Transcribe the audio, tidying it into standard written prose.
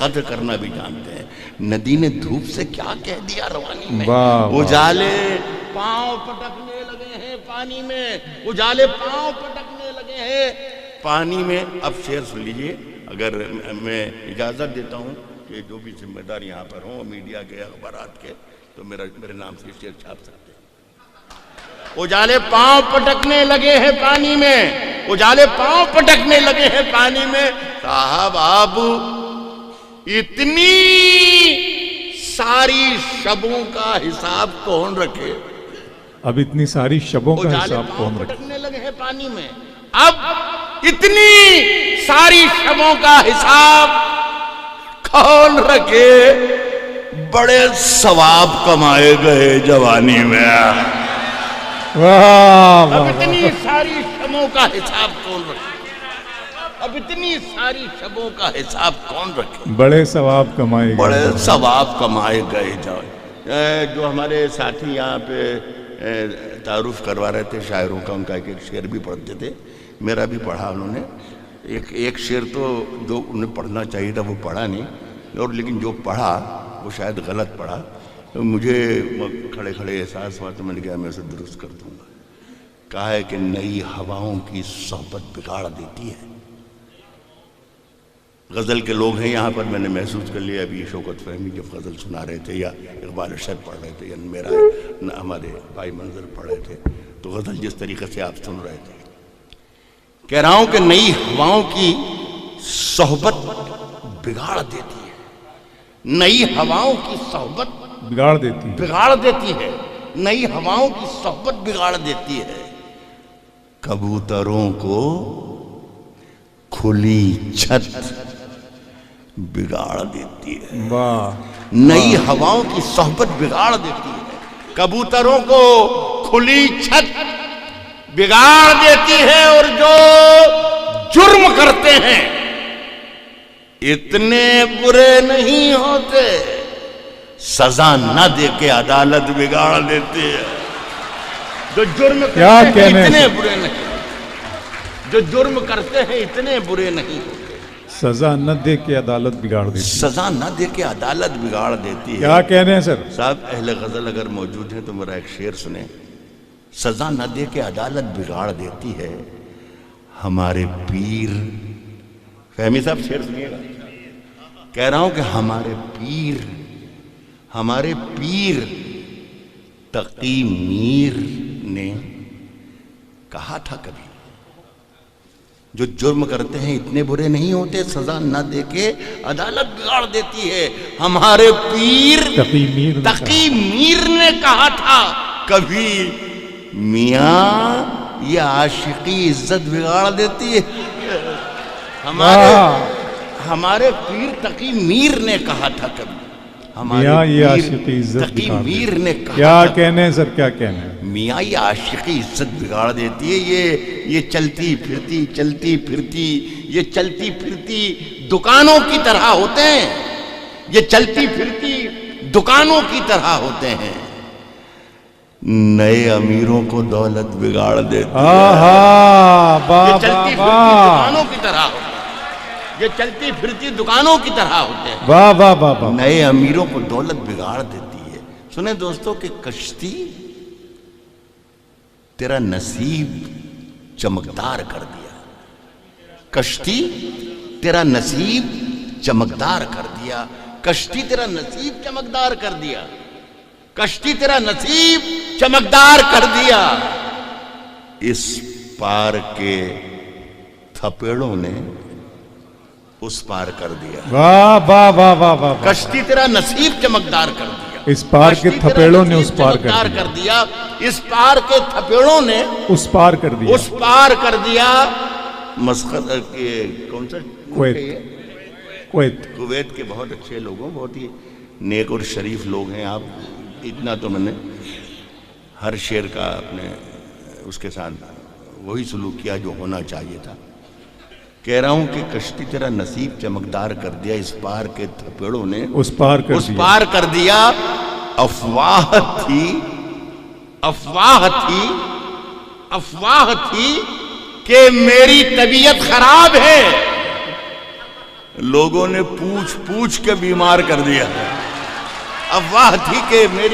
قدر کرنا بھی جانتے ہیں. ندی نے دھوپ سے کیا کہہ دیا روانی میں. واہ اجالے پاؤں پٹکنے لگے ہیں پانی میں, اجالے پاؤں پٹکنے لگے ہیں پانی میں. اب شعر سن لیجئے, اگر میں اجازت دیتا ہوں کہ جو بھی ذمہ دار یہاں پر ہوں میڈیا کے اخبارات کے, تو میرے نام سے شعر چھاپ سکتے ہیں. اجالے پاؤں پٹکنے لگے ہیں پانی میں, اجالے پاؤں پٹکنے لگے ہیں پانی میں. صاحب اب اتنی ساری شبوں کا حساب کون رکھے؟ اب اتنی ساری شبوں کا حساب کون رکھے؟ پٹکنے لگے ہیں پانی میں, اب اتنی ساری شبوں کا حساب کون رکھے؟ بڑے ثواب کمائے گئے جوانی میں. واہ اب اتنی ساری شبوں کا حساب کون رکھے؟ اب اتنی ساری شبوں کا حساب کون رکھے؟ بڑے ثواب کمائے گئے, بڑے ثواب کمائے گئے. جو ہمارے ساتھی یہاں پہ تعارف کروا رہے تھے شاعروں کا, ان کا ایک شعر بھی پڑھتے تھے, میرا بھی پڑھا انہوں نے. ایک شعر تو جو انہیں پڑھنا چاہیے تھا وہ پڑھا نہیں, اور لیکن جو پڑھا وہ شاید غلط پڑھا. مجھے کھڑے کھڑے احساس ہوا تو میں نے کہا میں اسے درست کر دوں گا. کہا ہے کہ نئی ہواؤں کی صحبت بگاڑ دیتی ہے. غزل کے لوگ ہیں یہاں پر, میں نے محسوس کر لیا ابھی شوکت فہمی جب غزل سنا رہے تھے یا اقبال ارشد پڑھ رہے تھے یا میرا ہمارے بھائی منظر پڑھ رہے تھے, تو غزل جس طریقے سے آپ سن رہے تھے, کہہ رہا ہوں کہ نئی ہواؤں کی صحبت بگاڑ دیتی ہے. نئی ہواؤں کی صحبت بگاڑ دیتی ہے. نئی ہواؤں کی صحبت بگاڑ دیتی ہے. کبوتروں کو کھلی چھت بگاڑ دیتی ہے. واہ, نئی ہواؤں کی صحبت بگاڑ دیتی ہے. کبوتروں کو کھلی چھت بگاڑ دیتی ہے. اور جو جرم کرتے ہیں اتنے برے نہیں ہوتے, سزا نہ دے کے عدالت بگاڑ دیتی ہے. جو جرم کرتے ہیں اتنے برے نہیں, جو جرم کرتے ہیں اتنے برے نہیں ہوتے, سزا نہ دے کے عدالت بگاڑ دیتی ہے. سزا نہ دے کے عدالت بگاڑ دیتی ہے. کیا کہہ رہے ہیں سر صاحب؟ اہل غزل اگر موجود ہیں تو میرا ایک شعر سنیں. سزا نہ دے کے عدالت بگاڑ دیتی ہے ہمارے پیر. فہمی صاحب شعر سنیے گا. کہہ رہا ہوں کہ ہمارے پیر تقی میر نے کہا تھا کبھی, جو جرم کرتے ہیں اتنے برے نہیں ہوتے, سزا نہ دے کے عدالت بگاڑ دیتی ہے. ہمارے پیر تقی میر نے کہا تھا کبھی, میاں یہ عاشقی عزت بگاڑ دیتی ہے. ہمارے پیر تقی میر نے کہا تھا کبھی, میاں یہ عاشقی عزت تقی میر نے کہا. کیا کہنے ہیں سر, کیا کہنے ہیں؟ میاں یہ عاشقی عزت بگاڑ دیتی ہے. یہ چلتی پھرتی دکانوں کی طرح ہوتے ہیں. یہ چلتی پھرتی دکانوں کی طرح ہوتے ہیں. نئے امیروں کو دولت بگاڑ دیتی ہے. یہ چلتی پھرتی دکانوں کی طرح ہوتے ہیں. یہ چلتی پھرتی دکانوں کی طرح ہوتے ہیں. واہ واہ واہ. نئے امیروں کو دولت بگاڑ دیتی ہے. سنیں دوستو کہ کشتی تیرا نصیب چمکدار کر دیا. کشتی تیرا نصیب چمکدار کر دیا. کشتی تیرا نصیب چمکدار کر دیا. کشتی تیرا نصیب چمکدار کر دیا. اس پار کے تھپیڑوں نے اس پار کر دیا. واہ واہ واہ واہ واہ. کشتی تیرا نصیب چمکدار کر دیا. اس پار کے تھپیڑوں نے اس پار کر دیا. اس پار کے تھپیڑوں نے اس پار کر دیا. اس پار کر دیا. مسقط کون سا کویت کے بہت اچھے لوگوں, بہت ہی نیک اور شریف لوگ ہیں آپ. اتنا تو میں نے ہر شعر کا اپنے اس کے ساتھ وہی سلوک کیا جو ہونا چاہیے تھا. کہہ رہا ہوں کہ کشتی تیرا نصیب چمکدار کر دیا. اس پار کے تھپیڑوں نے اس پار کر دیا. افواہ تھی کہ میری طبیعت خراب ہے. لوگوں نے پوچھ پوچھ کے بیمار کر دیا افواہ تھی کہ میری